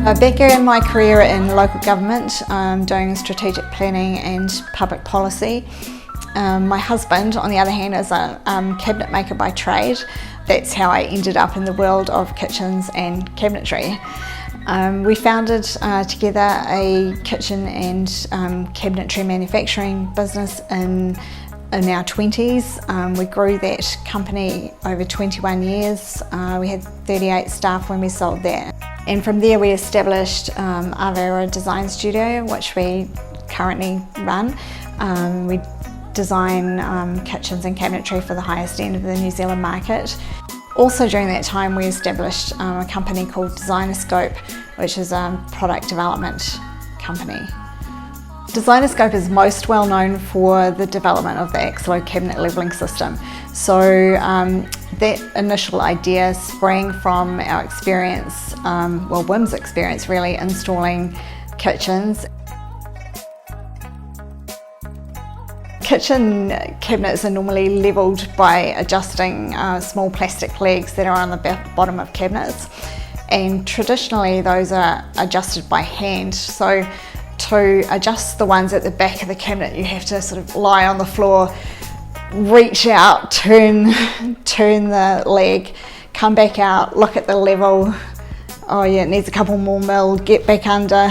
I began my career in local government, doing strategic planning and public policy. My husband, on the other hand, is a cabinet maker by trade. That's how I ended up in the world of kitchens and cabinetry. We founded together a kitchen and cabinetry manufacturing business in our 20s. We grew that company over 21 years. We had 38 staff when we sold that. And from there we established EverEdge design studio, which we currently run. We design kitchens and cabinetry for the highest end of the New Zealand market. Also during that time we established a company called Designerscope, which is a product development company. Designerscope is most well known for the development of the Axelo cabinet levelling system. So that initial idea sprang from our experience, Wim's experience really, installing kitchens. Kitchen cabinets are normally levelled by adjusting small plastic legs that are on the bottom of cabinets, and traditionally those are adjusted by hand. So to adjust the ones at the back of the cabinet you have to sort of lie on the floor, reach out, turn the leg, come back out, look at the level, oh yeah, it needs a couple more mil, get back under,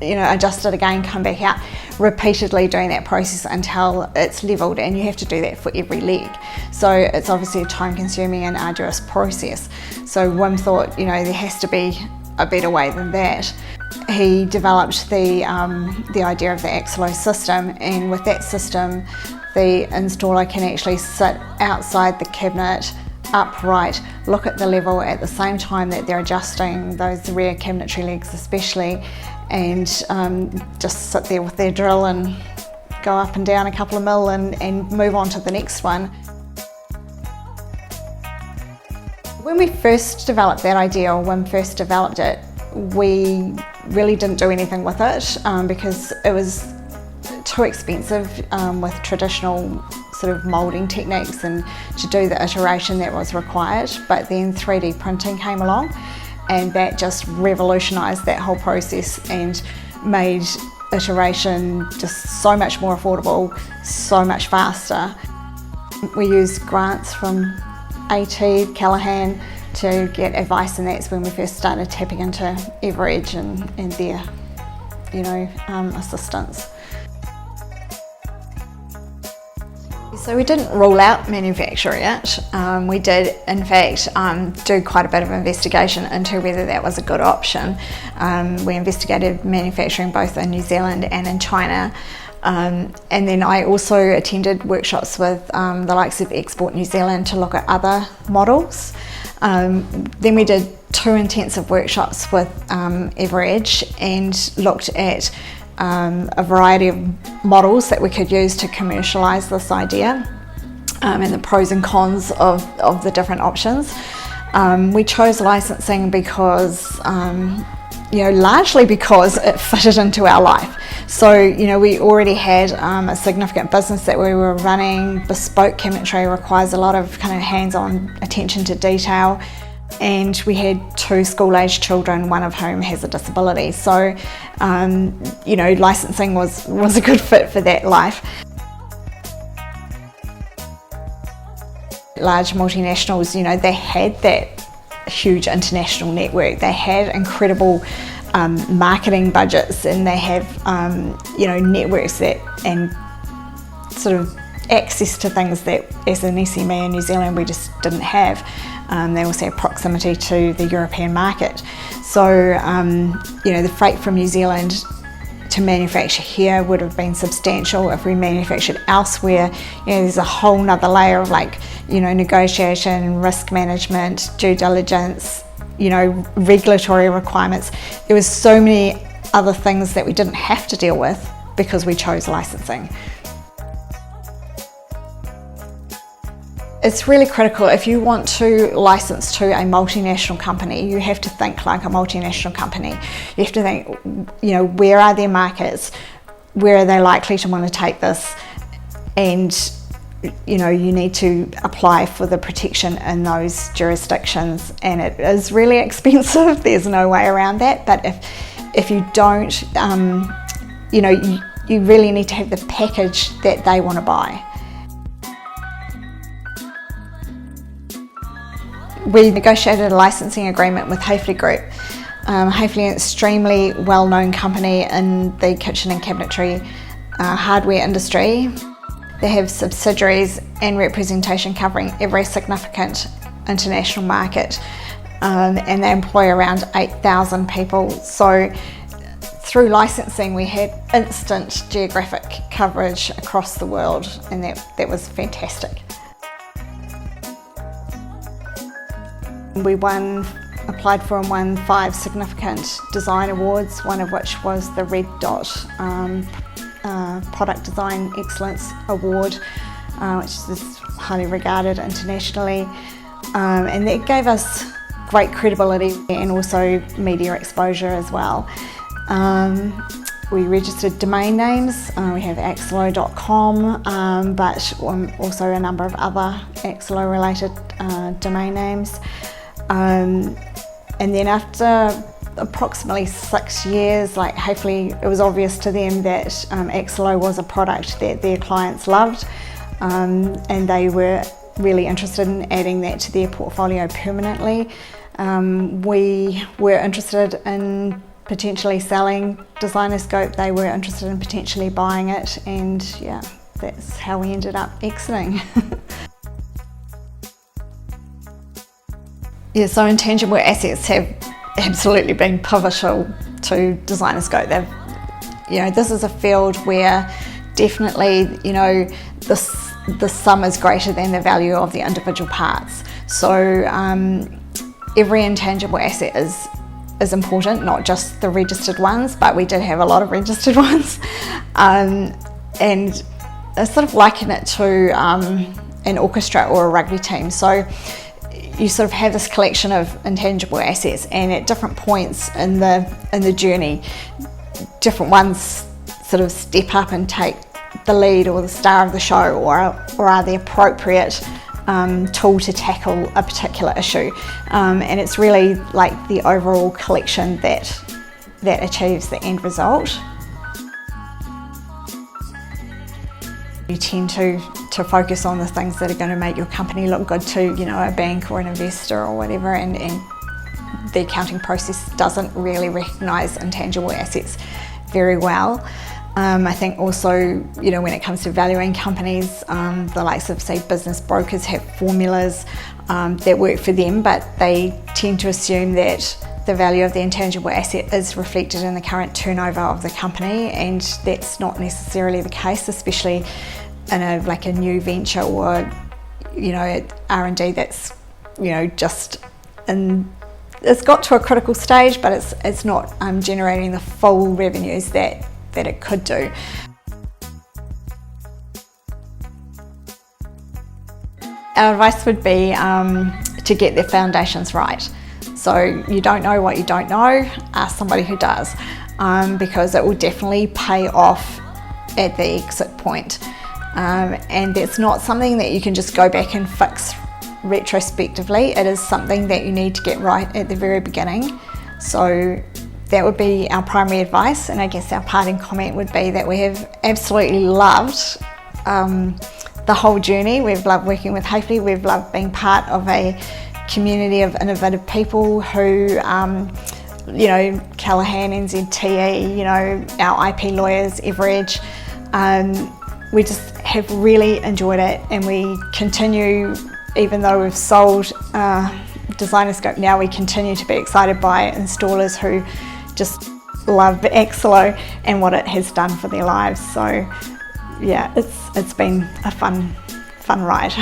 adjust it again, come back out, repeatedly doing that process until it's levelled, and you have to do that for every leg. So it's obviously a time-consuming and arduous process. So Wim thought, there has to be a better way than that. He developed the idea of the Axelo system, and with that system the installer can actually sit outside the cabinet upright, look at the level at the same time that they're adjusting those rear cabinetry legs especially, and just sit there with their drill and go up and down a couple of mil and move on to the next one. When we first developed that idea, or when we first developed it, we really didn't do anything with it because it was too expensive with traditional sort of moulding techniques and to do the iteration that was required. But then 3D printing came along, and that just revolutionised that whole process and made iteration just so much more affordable, so much faster. We used grants from AT, Callaghan, to get advice, and that's when we first started tapping into EverEdge and their assistance. So we didn't rule out manufacturing it. We did in fact do quite a bit of investigation into whether that was a good option. We investigated manufacturing both in New Zealand and in China. And then I also attended workshops with the likes of Export New Zealand to look at other models. Then we did 2 intensive workshops with EverEdge and looked at a variety of models that we could use to commercialise this idea and the pros and cons of the different options. We chose licensing because largely because it fitted into our life. So, we already had a significant business that we were running. Bespoke cabinetry requires a lot of kind of hands-on attention to detail, and we had 2 school-aged children, one of whom has a disability. So, licensing was a good fit for that life. Large multinationals, they had that huge international network. They had incredible marketing budgets, and they have networks that and sort of access to things that as an SME in New Zealand we just didn't have. They also have proximity to the European market. So the freight from New Zealand to manufacture here would have been substantial. If we manufactured elsewhere, there's a whole nother layer of negotiation, risk management, due diligence, regulatory requirements. There was so many other things that we didn't have to deal with because we chose licensing. It's really critical. If you want to license to a multinational company, you have to think like a multinational company. You have to think, where are their markets? Where are they likely to want to take this? And you need to apply for the protection in those jurisdictions, and it is really expensive. There's no way around that. But if you don't, you really need to have the package that they want to buy. We negotiated a licensing agreement with Hafele Group. Hafele, an extremely well-known company in the kitchen and cabinetry hardware industry. They have subsidiaries and representation covering every significant international market, and they employ around 8,000 people. So through licensing, we had instant geographic coverage across the world, and that was fantastic. We applied for and won 5 significant design awards, one of which was the Red Dot Product Design Excellence Award, which is highly regarded internationally, and that gave us great credibility and also media exposure as well. We registered domain names. We have axelo.com, but also a number of other Axelo related domain names. And then after approximately 6 years, Hafele, it was obvious to them that Axelo was a product that their clients loved, and they were really interested in adding that to their portfolio permanently. We were interested in potentially selling Designerscope. They were interested in potentially buying it, and yeah, that's how we ended up exiting. Yeah, so intangible assets have absolutely been pivotal to Designerscope. This is a field where definitely, the sum is greater than the value of the individual parts. So every intangible asset is important, not just the registered ones, but we did have a lot of registered ones. And I sort of liken it to an orchestra or a rugby team. So you sort of have this collection of intangible assets, and at different points in the journey, different ones sort of step up and take the lead or the star of the show, or are the appropriate tool to tackle a particular issue. And it's really like the overall collection that achieves the end result. You tend to focus on the things that are going to make your company look good to, a bank or an investor or whatever, and the accounting process doesn't really recognise intangible assets very well. I think also, when it comes to valuing companies, the likes of, say, business brokers have formulas that work for them, but they tend to assume that the value of the intangible asset is reflected in the current turnover of the company, and that's not necessarily the case, especially in a new venture or R&D that's just it's got to a critical stage, but it's not generating the full revenues that it could do. Our advice would be to get their foundations right. So you don't know what you don't know, ask somebody who does, because it will definitely pay off at the exit point. And it's not something that you can just go back and fix retrospectively. It is something that you need to get right at the very beginning. So that would be our primary advice, and I guess our parting comment would be that we have absolutely loved the whole journey. We've loved working with Hafele. We've loved being part of a community of innovative people who, Callaghan, NZTE, our IP lawyers, EverEdge. We just have really enjoyed it, and we continue, even though we've sold Designerscope now, we continue to be excited by installers who just love Axelo and what it has done for their lives. So yeah, it's been a fun ride.